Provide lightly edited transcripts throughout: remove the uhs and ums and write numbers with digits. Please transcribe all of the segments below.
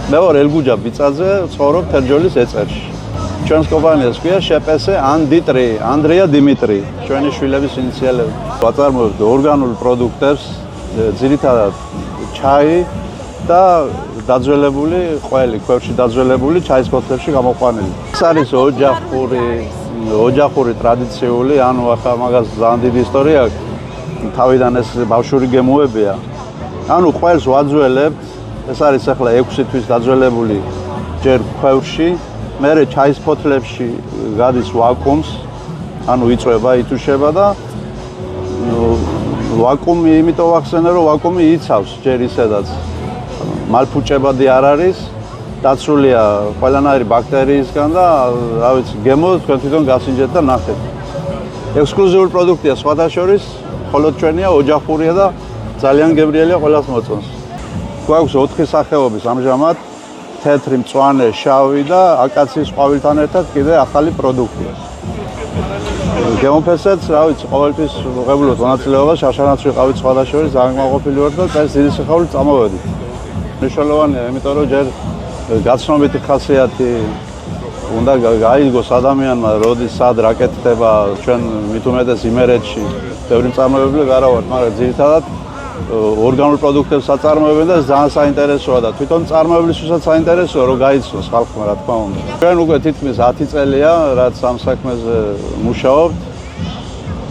მე ვარ ელგუჯა ბიწაძე, ცხოვრობ თერჯოლის ეწერში. ჩვენს კომპანიას ქვია შეპესე ანდიტრი, ანდრია დიმიტრი, ჩვენი შვილების ინიციალები. ვაწარმოებთ ორგანულ პროდუქტებს, ძირითადად ჩაი და დაძველებული ყველი, ქვევში დაძველებული ჩაის კოთლებში გამოყვანილი. ეს არის ოჯახური ტრადიციული, ანუ ახლა მაგას ძალიან დიდი ისტორია აქვს. თავიდან ეს ბავშვური გემოებია. ანუ ყველს ვაძველებთ, ეს არის ახლა 6 თვის დაძველებული ჯერ ქვევში, მერე ჩაის ფოთლებში გადის ვაკუუმს, ანუ იწვება, ითუშება და ვაკუუმი იმიტომ ვახსენე, რომ ვაკუუმი იცავს ჯერ ისედაც. მალფუჭებადი არ არის, დაცულია ყველანაირი ბაქტერიისგან და რა ვიცი, გემო თქვენ თვითონ გასინჯეთ და ნახეთ. ექსკლუზიური პროდუქტია სხვადასხვა, ხოლო ჩვენია ოჯახურია და ძალიან გემრიელია ყველას მოწონს. გვაქვს 4 სახეობის ამჟამად, თეთრი, მწვანე, შავი და აკაციის ყვავილთან ერთად კიდე ახალი პროდუქტია. გემოფესეც, რა ვიცი, ყოველთვის ვღებულობთ მონაწილეობას, შაშანაც ვიყავით სხვადასხვა, ძალიან მაყოფილი ვარ და წელს დიდი სიხარულით წამოვედით. მნიშვნელოვანია, იმიტომ რომ ჯერ გაცნობიტი ხასიათი უნდა გაიგოს ადამიანმა, როდის სად რა კეთდება, ჩვენ მით უმეტეს იმერეთში ბევრი მწარმოებელი ვერ ვართ, მაგრამ ძირითადად ორგანულ პროდუქტებს აწარმოებენ და ძალიან საინტერესოა და თვითონ მწარმოებლისთვისაც საინტერესოა, რომ გაიცნოს ხალხმა, რა თქმა უნდა. ჩვენ უკვე თითქმის 10 წელია, რაც ამ საქმეზე მუშაობთ.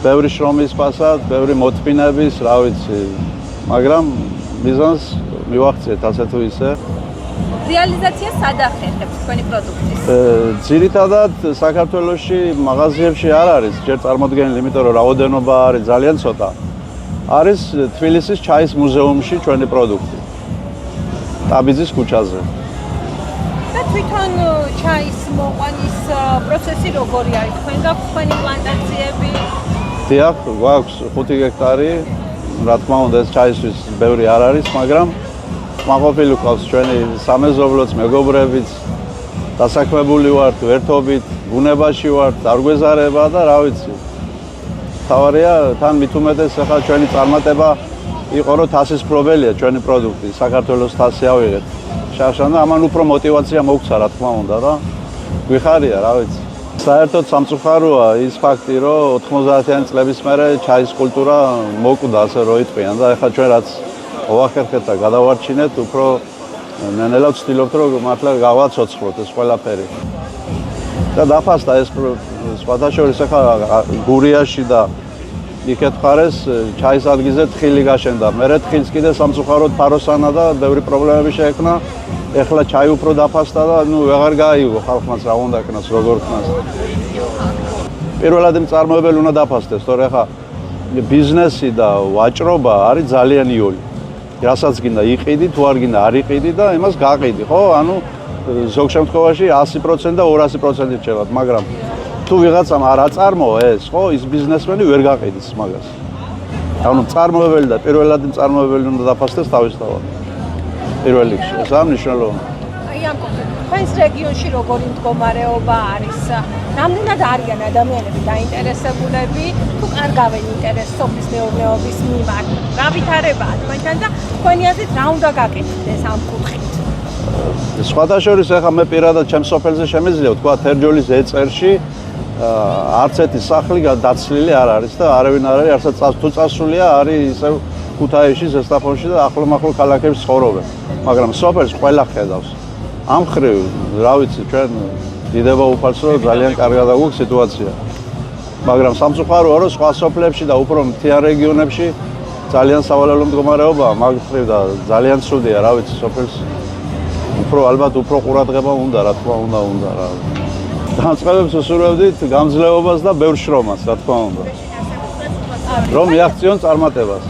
ბევრი შრომის პასად, ბევრი მოთმინების, რა ვიცი, მაგრამ მიზანს მივახციეთ ასე თუ ისე. რეალიზაცია სად ახერხებთ თქვენი პროდუქტის? ძირითადად საქართველოში მაღაზიებში არ არის ჯერ წარმოდგენილი, იმიტომ რომ რაოდენობა არის ძალიან ცოტა. არის თბილისის ჩაის მუზეუმში ჩვენი პროდუქტი. ტაბიძის ქუჩაზე. და თვითონ ჩაის მოყვანის პროცესი როგორი არის? თქვენ გაქვთ თქვენი პლანტაციები? დიახ, გვაქვს 5 ჰექტარი. რა თქმა უნდა, ეს ჩაისთვის ბევრი არ არის, მაგრამ მაყოფილი გვყავს ჩვენი სამეზობლოც, მეგობრებიც, დასაქმებული ვართ, ვერთობით, ბუნებაში ვართ, არ გვეზარება და რა ვიცი. თავარია, თან მით უმეტეს ახლა ჩვენი წარმატება იყო, რომ თასის მფლობელია ჩვენი პროდუქტი, საქართველოს თასი ავიღეთ. შარშან და ამან უფრო мотиваცია მოგცა, რა თქმა უნდა და გვიხარია, რა ვიცი. საერთოდ სამწუხაროა ის ფაქტი, რომ 90-იანი წლების მერე ჩაის კულტურა მოკვდა, ასე რომ იტყვიან და ახლა ჩვენ რაც ვახერხეთ და გადავარჩინეთ, უფრო ნელ-ნელა ვცდილობთ, რომ მართლა გავაცოცხლოთ ეს ყველაფერი. და დაფასდა ეს სხვადასხვა ახლა გურიაში და იქეთ მხარეს ჩაის ადგილზე თხილი გაშენდა. მერე თხილს კიდე სამწუხაროდ ფაროსანა და ბევრი პრობლემები შეექმნა. ეხლა ჩაი უფრო დაფასდა და ნუ ვეღარ გაიგო ხალხმაც რა უნდა ქნას, როგორ ქნას. პირველად მწარმოებელი უნდა დაფასდეს, თორე ახლა ბიზნესი და ვაჭრობა არის ძალიან იოლი. რასაც გინდა იყიდი, თუ არ გინდა არ იყიდი და იმას გაყიდი, ხო? ანუ ზოგ შემთხვევაში 100% და 200% რჩევათ, მაგრამ თუ ვიღაცამ არ აწარმოა ეს, ხო, ის ბიზნესმენი ვერ გაყიდის მაგას. ანუ მწარმოებელი და პირველად მწარმოებელი უნდა დაფასდეს თავისთავად. პირველ რიგში, ეს მნიშვნელოვანია. აი ამ თქვენს რეგიონში როგორი მდგომარეობა არის? რამდენად არიან ადამიანები დაინტერესებულები, თუ კარგავენ ინტერესს სოფლის მეურნეობის მიმართ? რა ვითარებაა თქვენთან და თქვენი აზრით რა უნდა გაკეთდეს ამ კუთხით? სხვადასხვა ახლა მე პირადად ჩემს სოფელზე შემიძლია ვთქვა თერჯოლის ეწერში არც ერთი სახლი დაცლილი არ არის და არავინ არ არის, არცაც თუ წასულია არის ისევ ქუთაისში, ზესტაფონში და ახლო-მახლო ქალაქებში ცხოვრობენ. მაგრამ სოფელს ყველა ხედავს. ამ ხრივ, რა ვიცი, ჩვენ დიდება უფალსო ძალიან კარგად აგვაქვს სიტუაცია. მაგრამ სამწუხაროა, რომ სხვა სოფლებში და უფრო მთიან რეგიონებში ძალიან სავალალო მდგომარეობაა მაგ ხრივ და ძალიან ცუდია, რა ვიცი, სოფელს უფრო ალბათ უფრო ყურადღება უნდა, რა თქმა უნდა რა. განწყობებს უსურვებდით გამძლეობას და ბევრ შრომას, რა თქმა უნდა. რომ მიაღწიონ წარმატებას.